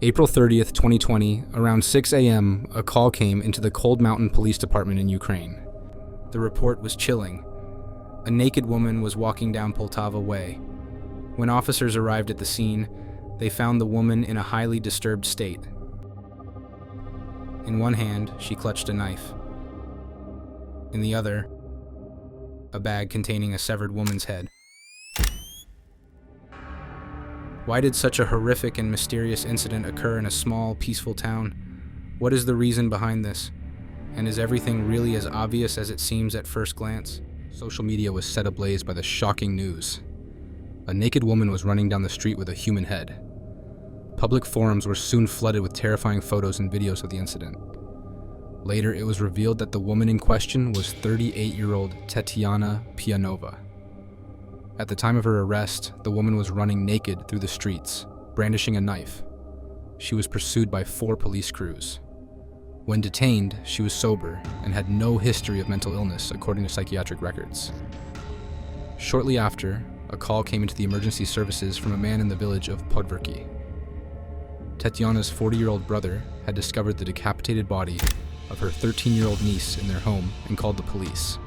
April 30th, 2020, around 6 a.m., a call came into the Cold Mountain Police Department in Ukraine. The report was chilling. A naked woman was walking down Poltava Way. When officers arrived at the scene, they found the woman in a highly disturbed state. In one hand, she clutched a knife. In the other, a bag containing a severed woman's head. Why did such a horrific and mysterious incident occur in a small, peaceful town? What is the reason behind this? And is everything really as obvious as it seems at first glance? Social media was set ablaze by the shocking news. A naked woman was running down the street with a human head. Public forums were soon flooded with terrifying photos and videos of the incident. Later, it was revealed that the woman in question was 38-year-old Tetiana Pianova. At the time of her arrest, the woman was running naked through the streets, brandishing a knife. She was pursued by 4 police crews. When detained, she was sober and had no history of mental illness, according to psychiatric records. Shortly after, a call came into the emergency services from a man in the village of Podvorky. Tetiana's 40-year-old brother had discovered the decapitated body of her 13-year-old niece in their home and called the police.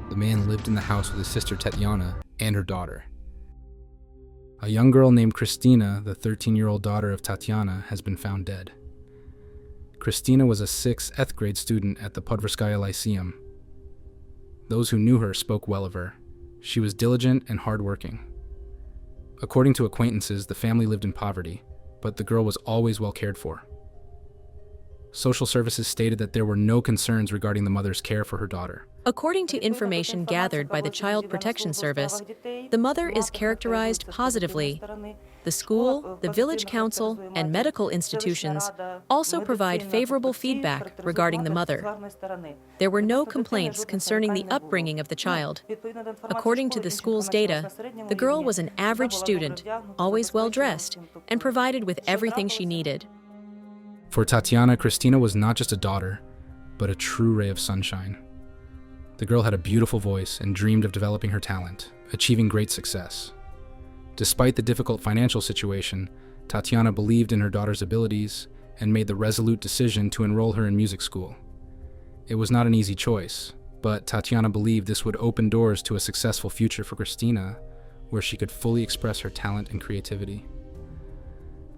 The man lived in the house with his sister Tetiana and her daughter. A young girl named Christina, the 13-year-old daughter of Tatiana, has been found dead. Christina was a 6th grade student at the Podvorskaya Lyceum. Those who knew her spoke well of her. She was diligent and hardworking. According to acquaintances, the family lived in poverty, but the girl was always well cared for. Social services stated that there were no concerns regarding the mother's care for her daughter. According to information gathered by the Child Protection Service, the mother is characterized positively. The school, the village council, and medical institutions also provide favorable feedback regarding the mother. There were no complaints concerning the upbringing of the child. According to the school's data, the girl was an average student, always well-dressed, and provided with everything she needed. For Tatiana, Christina was not just a daughter, but a true ray of sunshine. The girl had a beautiful voice and dreamed of developing her talent, achieving great success. Despite the difficult financial situation, Tatiana believed in her daughter's abilities and made the resolute decision to enroll her in music school. It was not an easy choice, but Tatiana believed this would open doors to a successful future for Christina, where she could fully express her talent and creativity.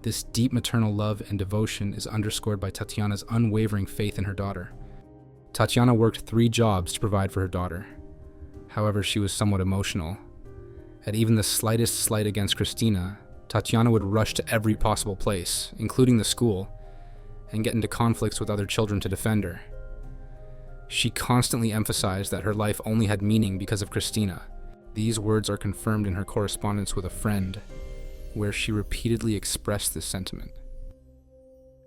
This deep maternal love and devotion is underscored by Tatiana's unwavering faith in her daughter. Tatiana worked 3 jobs to provide for her daughter. However, she was somewhat emotional. At even the slightest slight against Christina, Tatiana would rush to every possible place, including the school, and get into conflicts with other children to defend her. She constantly emphasized that her life only had meaning because of Christina. These words are confirmed in her correspondence with a friend, where she repeatedly expressed this sentiment.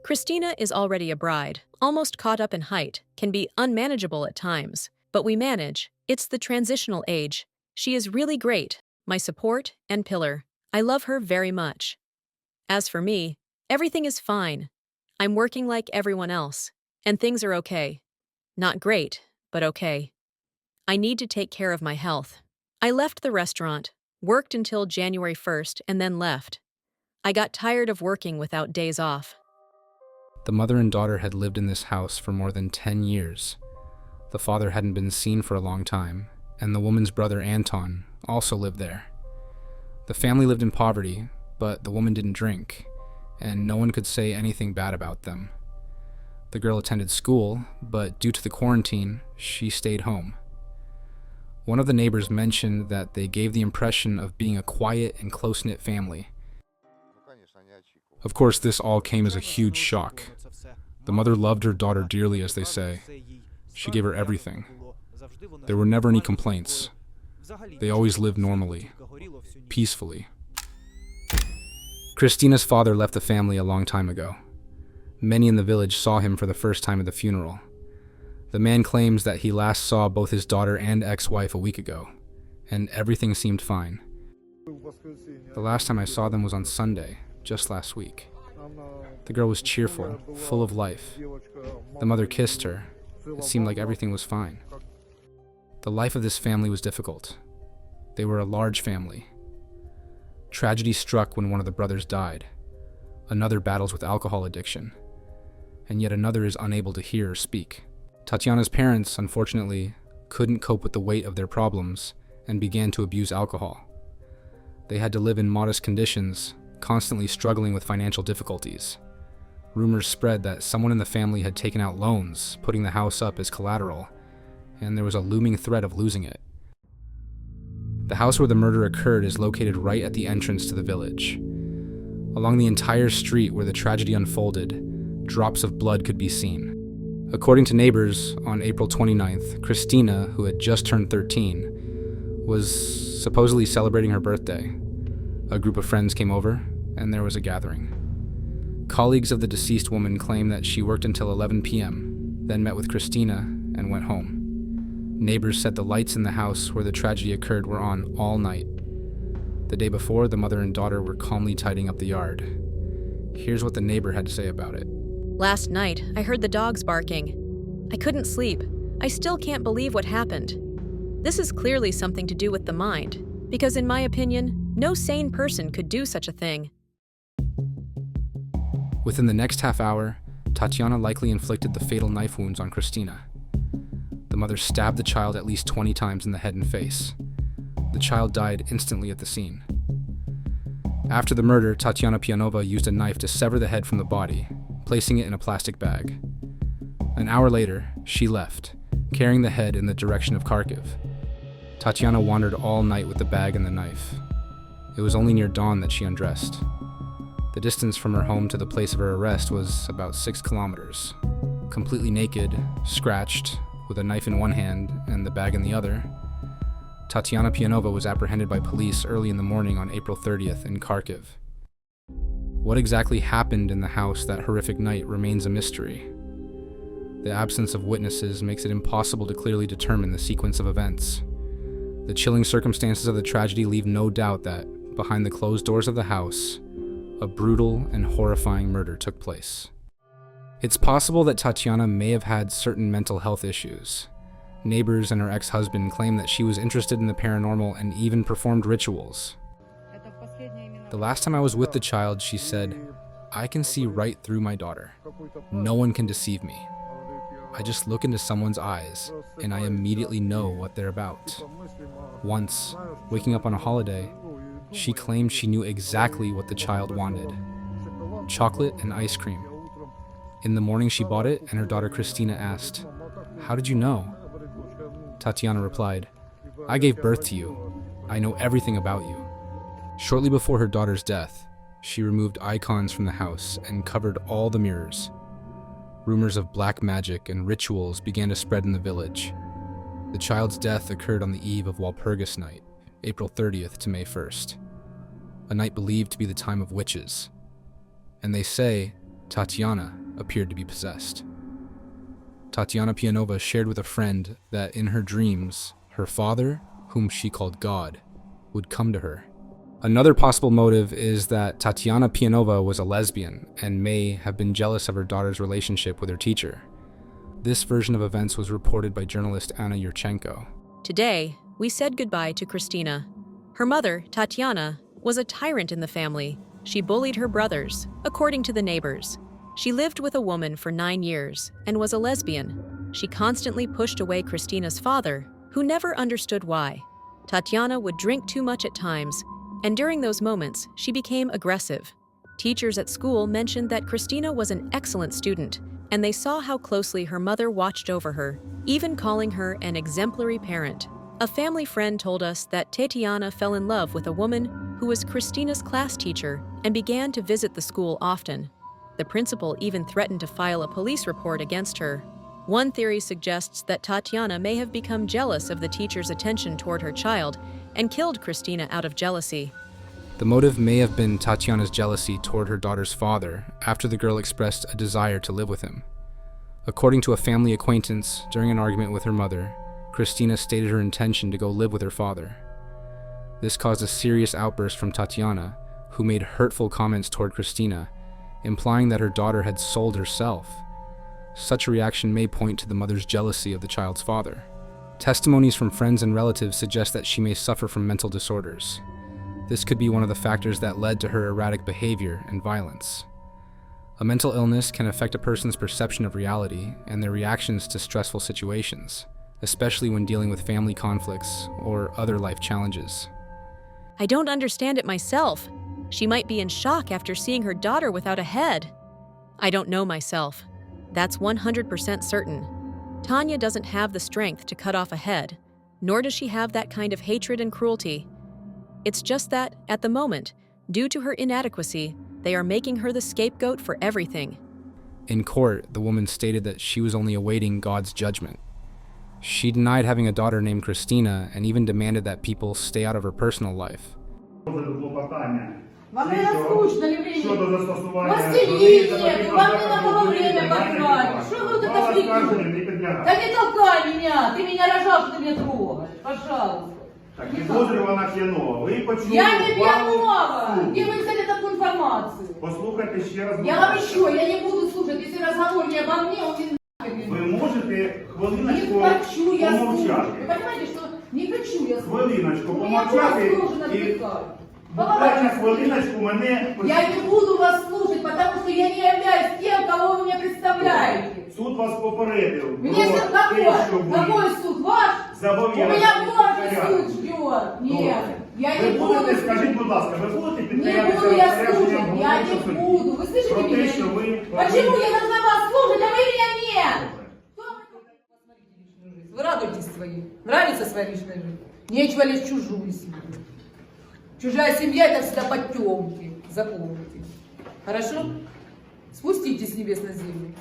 Christina is already a bride, almost caught up in height, can be unmanageable at times, but we manage. It's the transitional age. She is really great, my support and pillar. I love her very much. As for me, everything is fine. I'm working like everyone else, and things are okay. Not great, but okay. I need to take care of my health. I left the restaurant, worked until January 1st, and then left. I got tired of working without days off. The mother and daughter had lived in this house for more than 10 years. The father hadn't been seen for a long time, and the woman's brother Anton also lived there. The family lived in poverty, but the woman didn't drink, and no one could say anything bad about them. The girl attended school, but due to the quarantine, she stayed home. One of the neighbors mentioned that they gave the impression of being a quiet and close-knit family. Of course, this all came as a huge shock. The mother loved her daughter dearly, as they say. She gave her everything. There were never any complaints. They always lived normally, peacefully. Christina's father left the family a long time ago. Many in the village saw him for the first time at the funeral. The man claims that he last saw both his daughter and ex-wife a week ago, and everything seemed fine. The last time I saw them was on Sunday, just last week. The girl was cheerful, full of life. The mother kissed her. It seemed like everything was fine. The life of this family was difficult. They were a large family. Tragedy struck when one of the brothers died. Another battles with alcohol addiction. And yet another is unable to hear or speak. Tatiana's parents, unfortunately, couldn't cope with the weight of their problems and began to abuse alcohol. They had to live in modest conditions, constantly struggling with financial difficulties. Rumors spread that someone in the family had taken out loans, putting the house up as collateral, and there was a looming threat of losing it. The house where the murder occurred is located right at the entrance to the village. Along the entire street where the tragedy unfolded, drops of blood could be seen. According to neighbors, on April 29th, Christina, who had just turned 13, was supposedly celebrating her birthday. A group of friends came over, and there was a gathering. Colleagues of the deceased woman claim that she worked until 11 p.m., then met with Christina and went home. Neighbors said the lights in the house where the tragedy occurred were on all night. The day before, the mother and daughter were calmly tidying up the yard. Here's what the neighbor had to say about it. Last night, I heard the dogs barking. I couldn't sleep. I still can't believe what happened. This is clearly something to do with the mind, because in my opinion, no sane person could do such a thing. Within the next half hour, Tatiana likely inflicted the fatal knife wounds on Christina. The mother stabbed the child at least 20 times in the head and face. The child died instantly at the scene. After the murder, Tatiana Pianova used a knife to sever the head from the body, placing it in a plastic bag. An hour later, she left, carrying the head in the direction of Kharkiv. Tatiana wandered all night with the bag and the knife. It was only near dawn that she undressed. The distance from her home to the place of her arrest was about 6 kilometers. Completely naked, scratched, with a knife in one hand and the bag in the other, Tatiana Pianova was apprehended by police early in the morning on April 30th in Kharkiv. What exactly happened in the house that horrific night remains a mystery. The absence of witnesses makes it impossible to clearly determine the sequence of events. The chilling circumstances of the tragedy leave no doubt that, behind the closed doors of the house, a brutal and horrifying murder took place. It's possible that Tatiana may have had certain mental health issues. Neighbors and her ex-husband claim that she was interested in the paranormal and even performed rituals. The last time I was with the child, she said, "I can see right through my daughter. No one can deceive me. I just look into someone's eyes, and I immediately know what they're about." Once, waking up on a holiday, she claimed she knew exactly what the child wanted: chocolate and ice cream. In the morning she bought it, and her daughter Christina asked, "How did you know?" Tatiana replied, "I gave birth to you. I know everything about you." Shortly before her daughter's death, she removed icons from the house and covered all the mirrors. Rumors of black magic and rituals began to spread in the village. The child's death occurred on the eve of Walpurgis Night, April 30th to May 1st, a night believed to be the time of witches. And they say Tatiana appeared to be possessed. Tatiana Pianova shared with a friend that in her dreams, her father, whom she called God, would come to her. Another possible motive is that Tatiana Pianova was a lesbian and may have been jealous of her daughter's relationship with her teacher. This version of events was reported by journalist Anna Yurchenko. Today, we said goodbye to Christina. Her mother, Tatiana, was a tyrant in the family. She bullied her brothers, according to the neighbors. She lived with a woman for 9 years and was a lesbian. She constantly pushed away Christina's father, who never understood why. Tatiana would drink too much at times, and during those moments, she became aggressive. Teachers at school mentioned that Christina was an excellent student, and they saw how closely her mother watched over her, even calling her an exemplary parent. A family friend told us that Tatiana fell in love with a woman who was Christina's class teacher and began to visit the school often. The principal even threatened to file a police report against her. One theory suggests that Tatiana may have become jealous of the teacher's attention toward her child and killed Christina out of jealousy. The motive may have been Tatiana's jealousy toward her daughter's father after the girl expressed a desire to live with him. According to a family acquaintance, during an argument with her mother, Christina stated her intention to go live with her father. This caused a serious outburst from Tatiana, who made hurtful comments toward Christina, implying that her daughter had sold herself. Such a reaction may point to the mother's jealousy of the child's father. Testimonies from friends and relatives suggest that she may suffer from mental disorders. This could be one of the factors that led to her erratic behavior and violence. A mental illness can affect a person's perception of reality and their reactions to stressful situations, especially when dealing with family conflicts or other life challenges. I don't understand it myself. She might be in shock after seeing her daughter without a head. I don't know myself. That's 100% certain. Tanya doesn't have the strength to cut off a head, nor does she have that kind of hatred and cruelty. It's just that, at the moment, due to her inadequacy, they are making her the scapegoat for everything. In court, the woman stated that she was only awaiting God's judgment. She denied having a daughter named Christina and even demanded that people stay out of her personal life. Вам не скучно ли времени? Властелин нет, вам не надо было время потратить. Что вы вот это фигурите? Да не толкай меня, ты меня рожал, что ты меня трогаешь. Пожалуйста. Так, підозрювана п'янова. Ви почули Я не пьянова! Где вы взяли такую информацию? Послухайте ще раз. Я вам еще, я не буду слушать, если разговор не обо мне, он не нахер. Ви можете хвилиночку Не хочу я слушать. помовчати. Вы понимаете, что не хочу я слушать. Хвилиночку У меня помовчати голос должен і отвлекать. буквально хвилиночку мене... Я не буду вас слушать, потому что я не являюсь тем, кого вы мне представляете. Суд вас попередив. Мне суд какой суд? Ваш? У меня Божий суд ждет. Нет, я не буду. Скажіть, будь ласка, ви будете Не підтримати буду я слушать, я не буду. Вы слышите меня? Почему я должна вас слушать, а вы меня нет? Вы радуетесь своей. Нравится своя личная жизнь? Нечего лезть в чужую семью. Чужая семья — это всегда потемки. Запомните. Хорошо? Спуститесь с небес на землю.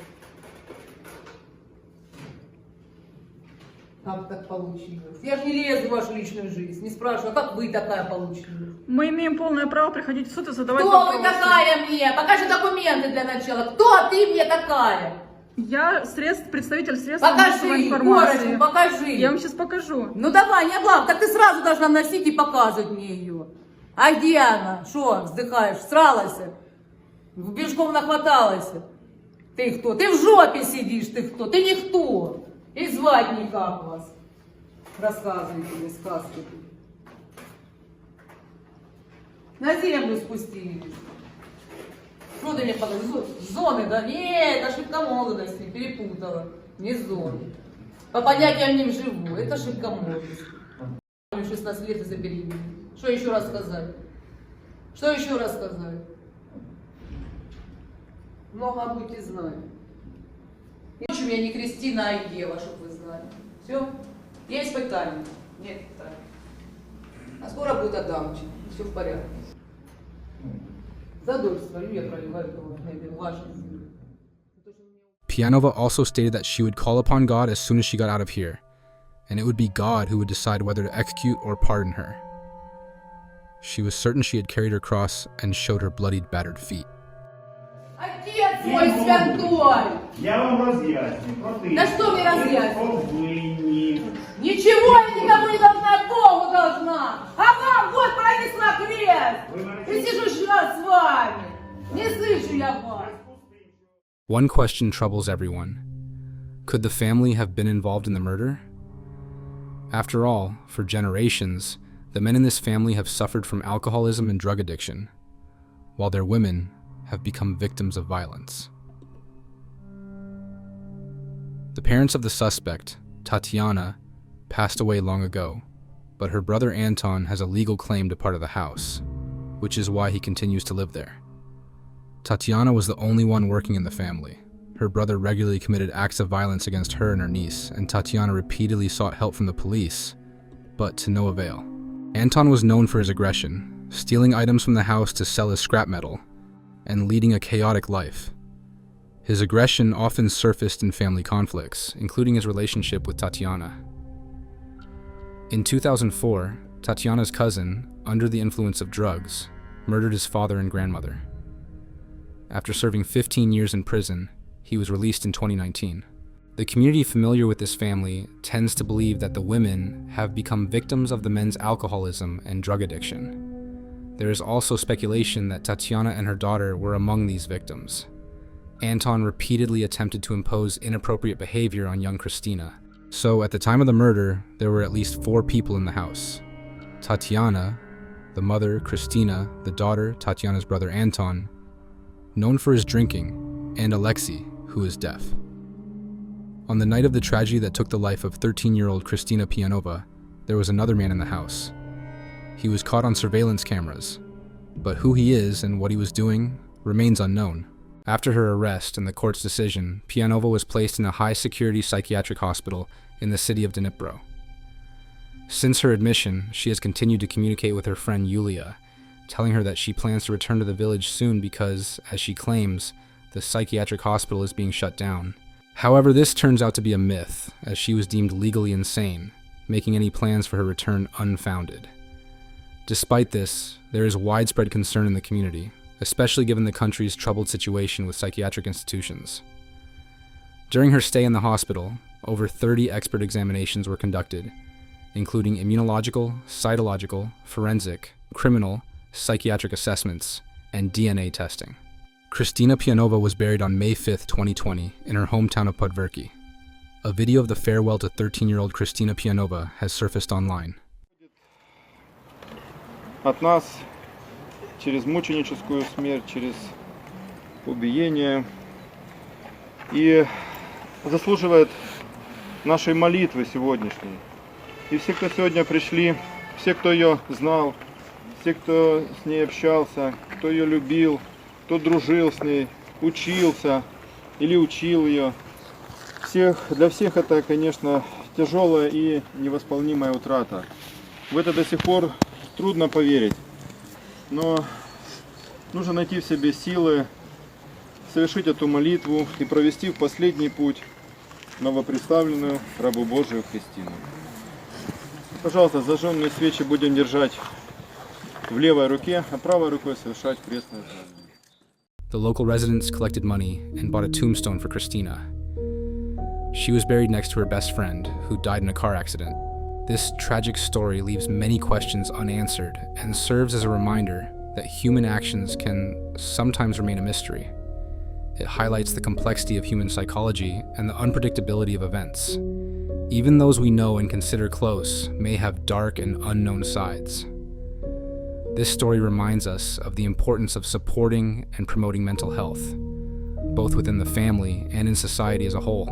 Как так получилось? Я же не лезу в вашу личную жизнь. Не спрашиваю, а как вы такая получилась? Мы имеем полное право приходить в суд и задавать Кто вопросы. вы такая мне? Покажи документы для начала. Кто ты мне такая? Я представитель средств массовой Покажи, информации. корочку, покажи. Я вам сейчас покажу. Ну давай, не облав, так ты сразу должна носить и показывать мне ее. А где она? Что, вздыхаешь? Сралась? Бежком нахваталась? Ты кто? Ты в жопе сидишь, ты кто? Ты никто. И звать никак вас. Рассказывайте мне сказки. На землю спустились. Что ты мне показываешь? Зоны, да? Нет, ошибка молодости, перепутала. Не зоны. По понятиям не живу. Это ошибка молодости. 16 лет и забеременела. Что еще раз сказать? Что еще раз сказать? Много будете знать. У меня не Кристина, а Ева, чтобы вы знали. Все? Есть питание? Нет питания. А скоро будет Адамчик. Все в порядке. За дочь свою я проливаю вашу. Pianova also stated that she would call upon God as soon as she got out of here, and it would be God who would decide whether to execute or pardon her. She was certain she had carried her cross and showed her bloodied, battered feet. Отец мой святой! Я вам роз'ясню про те, Да что мне разъяснить? повинні. Ничего я никому не должна, Богу должна! А вам вот пронесла крест! И сижу сейчас с вами! Не слышу я вас! One question troubles everyone. Could the family have been involved in the murder? After all, for generations, the men in this family have suffered from alcoholism and drug addiction, while their women have become victims of violence. The parents of the suspect, Tatiana, passed away long ago, but her brother Anton has a legal claim to part of the house, which is why he continues to live there. Tatiana was the only one working in the family. Her brother regularly committed acts of violence against her and her niece, and Tatiana repeatedly sought help from the police, but to no avail. Anton was known for his aggression, stealing items from the house to sell as scrap metal, and leading a chaotic life. His aggression often surfaced in family conflicts, including his relationship with Tatiana. In 2004, Tatiana's cousin, under the influence of drugs, murdered his father and grandmother. After serving 15 years in prison, he was released in 2019. The community familiar with this family tends to believe that the women have become victims of the men's alcoholism and drug addiction. There is also speculation that Tatiana and her daughter were among these victims. Anton repeatedly attempted to impose inappropriate behavior on young Christina. So at the time of the murder, there were at least 4 people in the house. Tatiana, the mother, Christina, the daughter, Tatiana's brother Anton, known for his drinking, and Alexei, who is deaf. On the night of the tragedy that took the life of 13-year-old Kristina Pianova, there was another man in the house. He was caught on surveillance cameras, but who he is and what he was doing remains unknown. After her arrest and the court's decision, Pianova was placed in a high-security psychiatric hospital in the city of Dnipro. Since her admission, she has continued to communicate with her friend Yulia, telling her that she plans to return to the village soon because, as she claims, the psychiatric hospital is being shut down. However, this turns out to be a myth, as she was deemed legally insane, making any plans for her return unfounded. Despite this, there is widespread concern in the community, especially given the country's troubled situation with psychiatric institutions. During her stay in the hospital, over 30 expert examinations were conducted, including immunological, cytological, forensic, criminal, psychiatric assessments, and DNA testing. Kristina Pianova was buried on May 5, 2020, in her hometown of Podverki. A video of the farewell to 13-year-old Kristina Pianova has surfaced online. От нас через мученическую смерть, через убиение, и заслуживает нашей молитвы сегодняшней. И все, кто сегодня пришли, все, кто ее знал, все, кто с ней общался, кто ее любил, кто дружил с ней, учился или учил ее, для всех это, конечно, тяжелая и невосполнимая утрата. В это до сих пор трудно поверить, но нужно найти в себе силы совершить эту молитву и провести в последний путь новоприставленную рабу Божию Христину. Пожалуйста, зажженные свечи будем держать в левой руке, а правой рукой совершать крестное знамение. The local residents collected money and bought a tombstone for Kristina. She was buried next to her best friend, who died in a car accident. This tragic story leaves many questions unanswered and serves as a reminder that human actions can sometimes remain a mystery. It highlights the complexity of human psychology and the unpredictability of events. Even those we know and consider close may have dark and unknown sides. This story reminds us of the importance of supporting and promoting mental health, both within the family and in society as a whole.